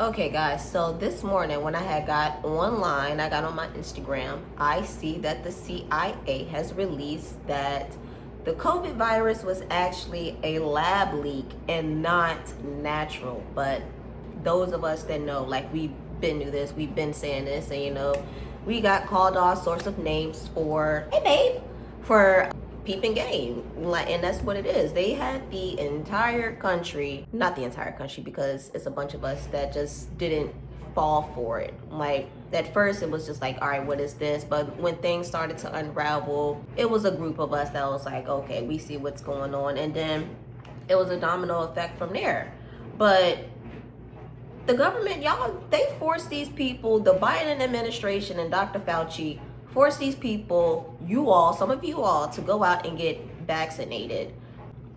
Okay, guys, so this morning when I had got online, I got on my Instagram, I see that the CIA has released that the COVID virus was actually a lab leak and not natural. But those of us that know, like we've been through this, we've been saying this, and we got called all sorts of names for, hey babe, for peeping game, like, and that's what it is. They had the entire country, not the entire country because it's a bunch of us that just didn't fall for it. Like at first it was just like, all right, what is this? But when things started to unravel, it was a group of us that was like, okay, we see what's going on, and then it was a domino effect from there. But the government, y'all, they forced these people, the Biden administration and Dr. Fauci force these people, some of you all, to go out and get vaccinated.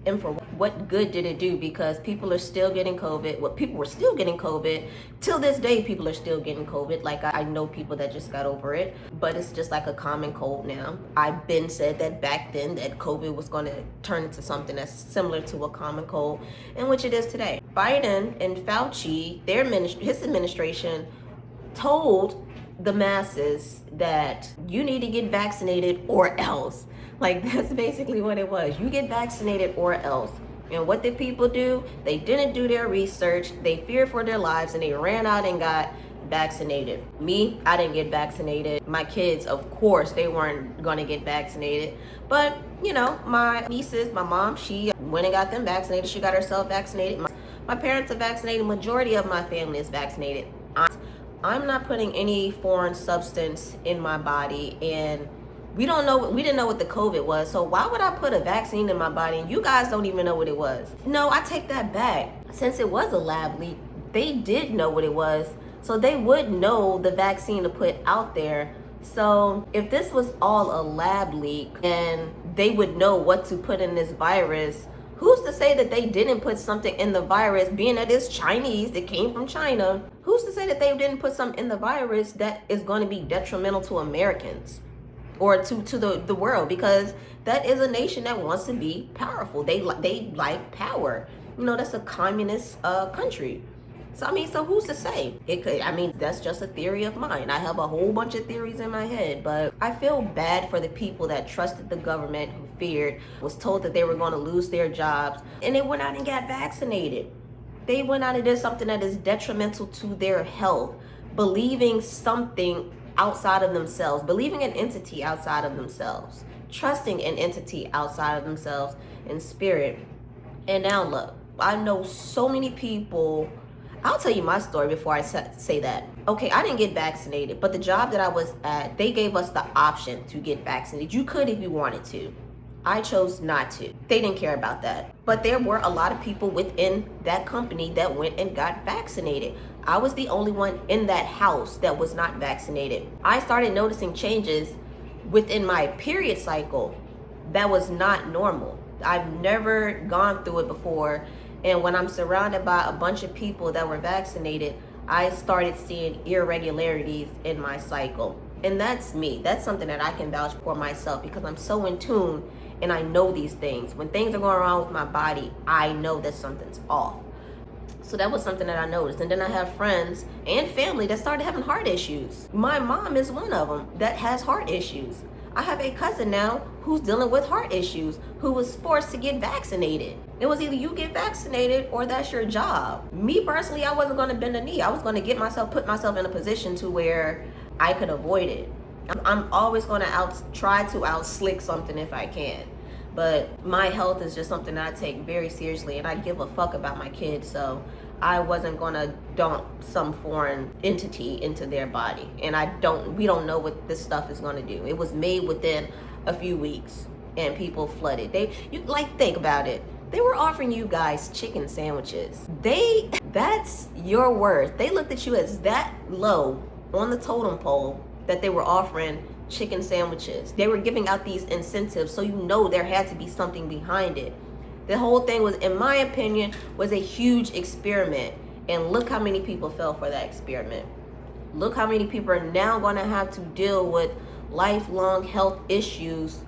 And for what good did it do? Because people are still getting COVID. Well, people were still getting COVID. Till this day, people are still getting COVID. Like, I know people that just got over it, but it's just like a common cold now. I've been said that back then that COVID was going to turn into something that's similar to a common cold, in which it is today. Biden and Fauci, his administration, told the masses that you need to get vaccinated or else. Like, that's basically what it was. You get vaccinated or else. And what did people do? They didn't do their research. They feared for their lives and they ran out and got vaccinated. Me, I didn't get vaccinated. My kids, of course, they weren't going to get vaccinated. But, my nieces, my mom, she went and got them vaccinated. She got herself vaccinated. My parents are vaccinated. Majority of my family is vaccinated. I'm not putting any foreign substance in my body, and we didn't know what the COVID was, so why would I put a vaccine in my body and you guys don't even know what it was? No, I take that back. Since it was a lab leak, they did know what it was, so they would know the vaccine to put out there. So if this was all a lab leak and they would know what to put in this virus, who's to say that they didn't put something in the virus, being that it's Chinese, it came from China? Who's to say that they didn't put something in the virus that is going to be detrimental to Americans or to the world? Because that is a nation that wants to be powerful. They like power. That's a communist country. So who's to say? It could, that's just a theory of mine. I have a whole bunch of theories in my head, but I feel bad for the people that trusted the government, who feared, was told that they were going to lose their jobs, and they went out and got vaccinated. They went out and did something that is detrimental to their health, believing something outside of themselves, believing an entity outside of themselves, trusting an entity outside of themselves in spirit. And now look, I know so many people. I'll tell you my story before I say that. Okay, I didn't get vaccinated, but the job that I was at, they gave us the option to get vaccinated. You could if you wanted to. I chose not to. They didn't care about that. But there were a lot of people within that company that went and got vaccinated. I was the only one in that house that was not vaccinated. I started noticing changes within my period cycle that was not normal. I've never gone through it before. And when I'm surrounded by a bunch of people that were vaccinated, I started seeing irregularities in my cycle. And that's me. That's something that I can vouch for myself because I'm so in tune and I know these things. When things are going wrong with my body, I know that something's off. So that was something that I noticed. And then I have friends and family that started having heart issues. My mom is one of them that has heart issues. I have a cousin now who's dealing with heart issues, who was forced to get vaccinated. It was either you get vaccinated or that's your job. Me personally, I wasn't going to bend a knee. I was going to put myself in a position to where I could avoid it. I'm always going to try to outslick something if I can. But my health is just something that I take very seriously, and I give a fuck about my kids, so I wasn't gonna dump some foreign entity into their body. And we don't know what this stuff is gonna do. It was made within a few weeks and people flooded. Think about it. They were offering you guys chicken sandwiches. That's your worth. They looked at you as that low on the totem pole that they were offering chicken sandwiches. They were giving out these incentives, so there had to be something behind it. The whole thing was, in my opinion, was a huge experiment. And look how many people fell for that experiment. Look how many people are now going to have to deal with lifelong health issues,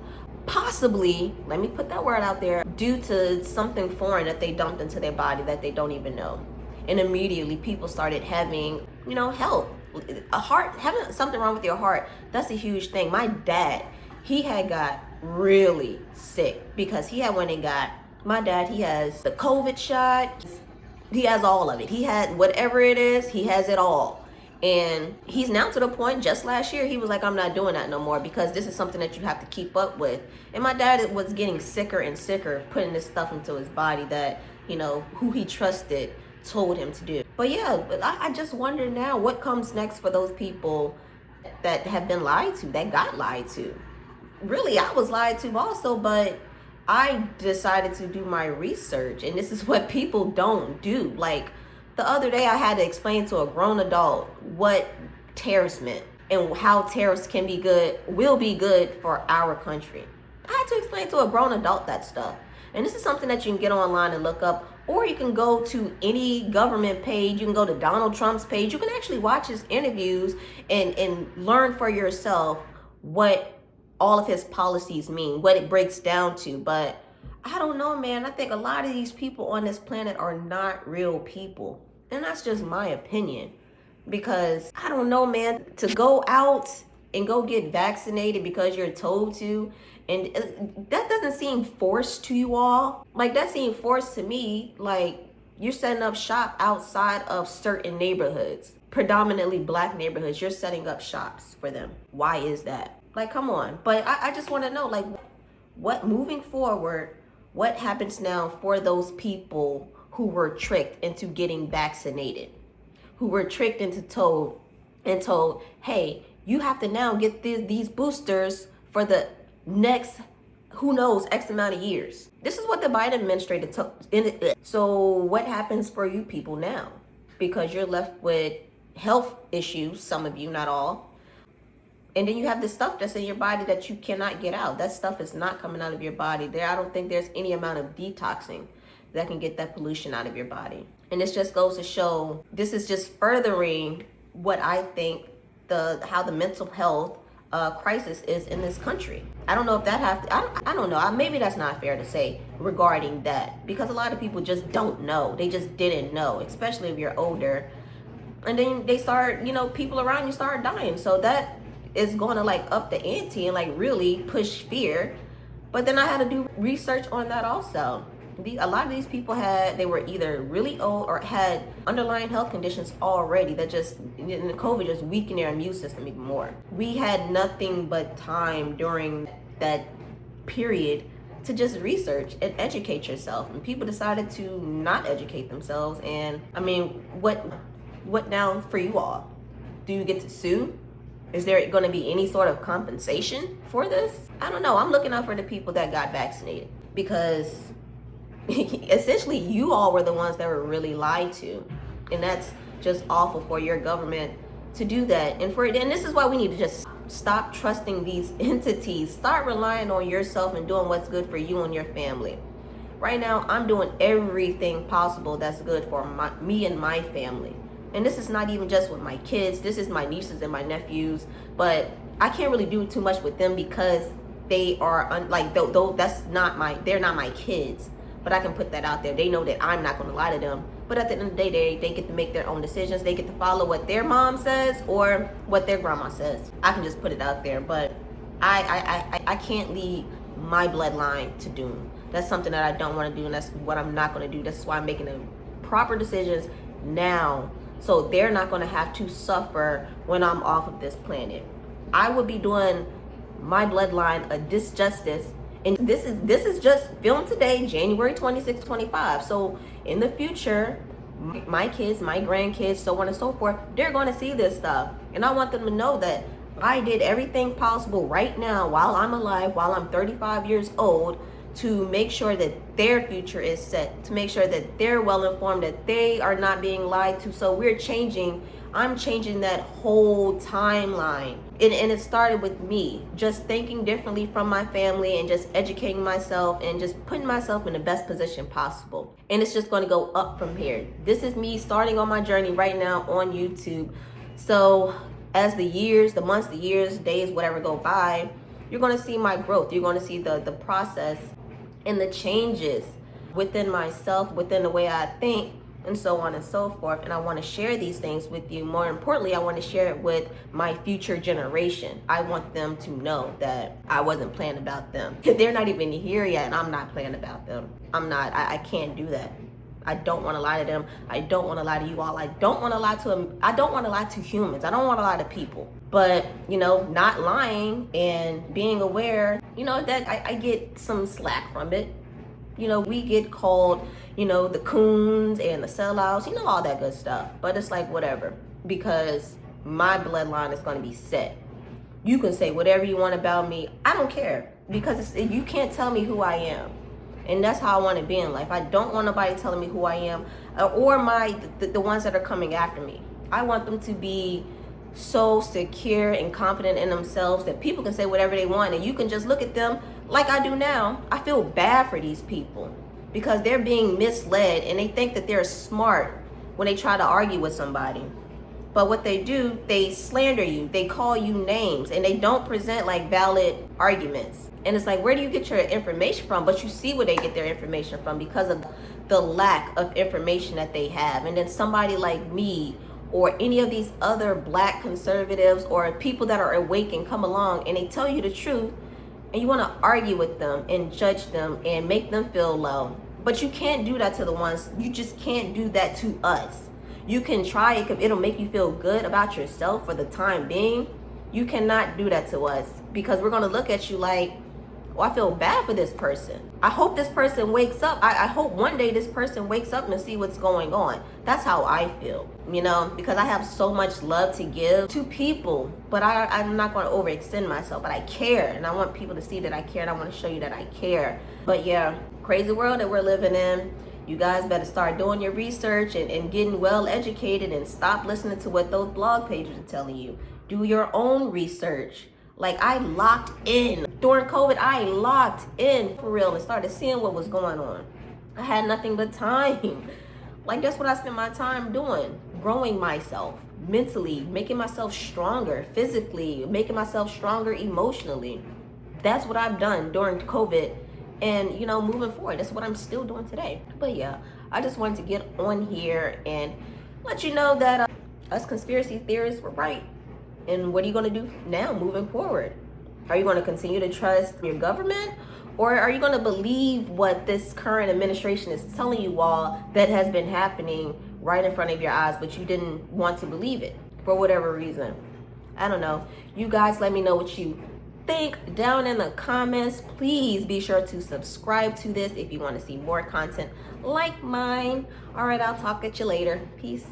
possibly, let me put that word out there, due to something foreign that they dumped into their body that they don't even know. and immediately people started having, health, a heart, having something wrong with your heart. That's a huge thing. My dad, he had got really sick because he had went and got, my dad, he has the COVID shot. He has all of it. He had whatever it is, he has it all. And he's now to the point, just last year, he was like, I'm not doing that no more because this is something that you have to keep up with. And my dad was getting sicker and sicker, putting this stuff into his body that, who he trusted told him to do. But yeah, I just wonder now what comes next for those people that have been lied to, that got lied to. Really, I was lied to also, but I decided to do my research, and this is what people don't do. Like the other day, I had to explain to a grown adult what tariffs meant and how tariffs will be good for our country. I had to explain to a grown adult that stuff. And this is something that you can get online and look up, or you can go to any government page. You can go to Donald Trump's page. You can actually watch his interviews and learn for yourself what all of his policies mean, what it breaks down to. But I don't know, man. I think a lot of these people on this planet are not real people. And that's just my opinion. Because I don't know, man, to go out and go get vaccinated because you're told to, and that doesn't seem forced to you all. Like, that seemed forced to me. Like, you're setting up shop outside of certain neighborhoods, predominantly black neighborhoods. You're setting up shops for them. Why is that? Like, come on. But I just want to know, like, what moving forward, what happens now for those people who were tricked into getting vaccinated, who were tricked into told, hey, you have to now get these boosters for the next, who knows, X amount of years. This is what the Biden administration told. So what happens for you people now? Because you're left with health issues, some of you, not all. And then you have this stuff that's in your body that you cannot get out. That stuff is not coming out of your body. I don't think there's any amount of detoxing that can get that pollution out of your body. And this just goes to show, this is just furthering what I think how the mental health crisis is in this country. I don't know if that I don't know. Maybe that's not fair to say regarding that, because a lot of people just don't know. They just didn't know, especially if you're older. And then they start, people around you start dying. So that is going to like up the ante and like really push fear. But then I had to do research on that also. A lot of these people they were either really old or had underlying health conditions already that just, and the COVID just weakened their immune system even more. We had nothing but time during that period to just research and educate yourself. And people decided to not educate themselves. And I mean, what now for you all? Do you get to sue? Is there going to be any sort of compensation for this? I don't know. I'm looking out for the people that got vaccinated, because essentially you all were the ones that were really lied to. And that's just awful for your government to do that. And this is why we need to just stop trusting these entities. Start relying on yourself and doing what's good for you and your family. Right now, I'm doing everything possible that's good for me and my family. And this is not even just with my kids. This is my nieces and my nephews. But I can't really do too much with them because they are they're not my kids. But I can put that out there. They know that I'm not going to lie to them. But at the end of the day, they get to make their own decisions. They get to follow what their mom says or what their grandma says. I can just put it out there. But I can't lead my bloodline to doom. That's something that I don't want to do, and that's what I'm not going to do. That's why I'm making the proper decisions now, so they're not going to have to suffer when I'm off of this planet. I would be doing my bloodline a disjustice. And this is just filmed today, January 26, 25. So in the future, my kids, my grandkids, so on and so forth, they're going to see this stuff. And I want them to know that I did everything possible right now while I'm alive, while I'm 35 years old, to make sure that their future is set, to make sure that they're well informed, that they are not being lied to. So I'm changing that whole timeline. And it started with me just thinking differently from my family and just educating myself and just putting myself in the best position possible. And it's just going to go up from here. This is me starting on my journey right now on YouTube. So as the years, the months, the years, days, whatever go by, you're going to see my growth. You're going to see the process and the changes within myself, within the way I think, and so on and so forth. And I want to share these things with you. More importantly, I want to share it with my future generation. I want them to know that I wasn't playing about them. They're not even here yet, and I'm not playing about them. I can't do that. I don't want to lie to them. I don't want to lie to you all. I don't want to lie to them. I don't want to lie to humans. I don't want to lie to people. But, not lying and being aware, that I get some slack from it. We get called, the coons and the sellouts, all that good stuff. But it's like, whatever, because my bloodline is going to be set. You can say whatever you want about me. I don't care, because you can't tell me who I am. And that's how I want to be in life. I don't want nobody telling me who I am, or the ones that are coming after me. I want them to be so secure and confident in themselves that people can say whatever they want, and you can just look at them like I do now. I feel bad for these people because they're being misled, and they think that they're smart when they try to argue with somebody. But what they do, they slander you, they call you names, and they don't present like valid arguments. And it's like, where do you get your information from? But you see where they get their information from, because of the lack of information that they have. And then somebody like me, or any of these other black conservatives, or people that are awake and come along and they tell you the truth, and you want to argue with them and judge them and make them feel low. But you can't do that to the ones, you just can't do that to us. You can try it, it'll make you feel good about yourself for the time being. You cannot do that to us, because we're going to look at you like, I feel bad for this person. I hope this person wakes up. I hope one day this person wakes up and see what's going on. That's how I feel, because I have so much love to give to people, but I'm not going to overextend myself. But I care, and I want people to see that I care, and I want to show you that I care. But yeah, crazy world that we're living in. You guys better start doing your research and getting well educated, and stop listening to what those blog pages are telling you. Do your own research. Like, I locked in. During COVID, I locked in for real and started seeing what was going on. I had nothing but time. Like, that's what I spent my time doing. Growing myself mentally, making myself stronger physically, making myself stronger emotionally. That's what I've done during COVID. And, moving forward, that's what I'm still doing today. But yeah, I just wanted to get on here and let you know that us conspiracy theorists were right. And what are you going to do now moving forward? Are you going to continue to trust your government? Or are you going to believe what this current administration is telling you all that has been happening right in front of your eyes, but you didn't want to believe it for whatever reason? I don't know. You guys let me know what you think down in the comments. Please be sure to subscribe to this if you want to see more content like mine. All right, I'll talk at you later. Peace.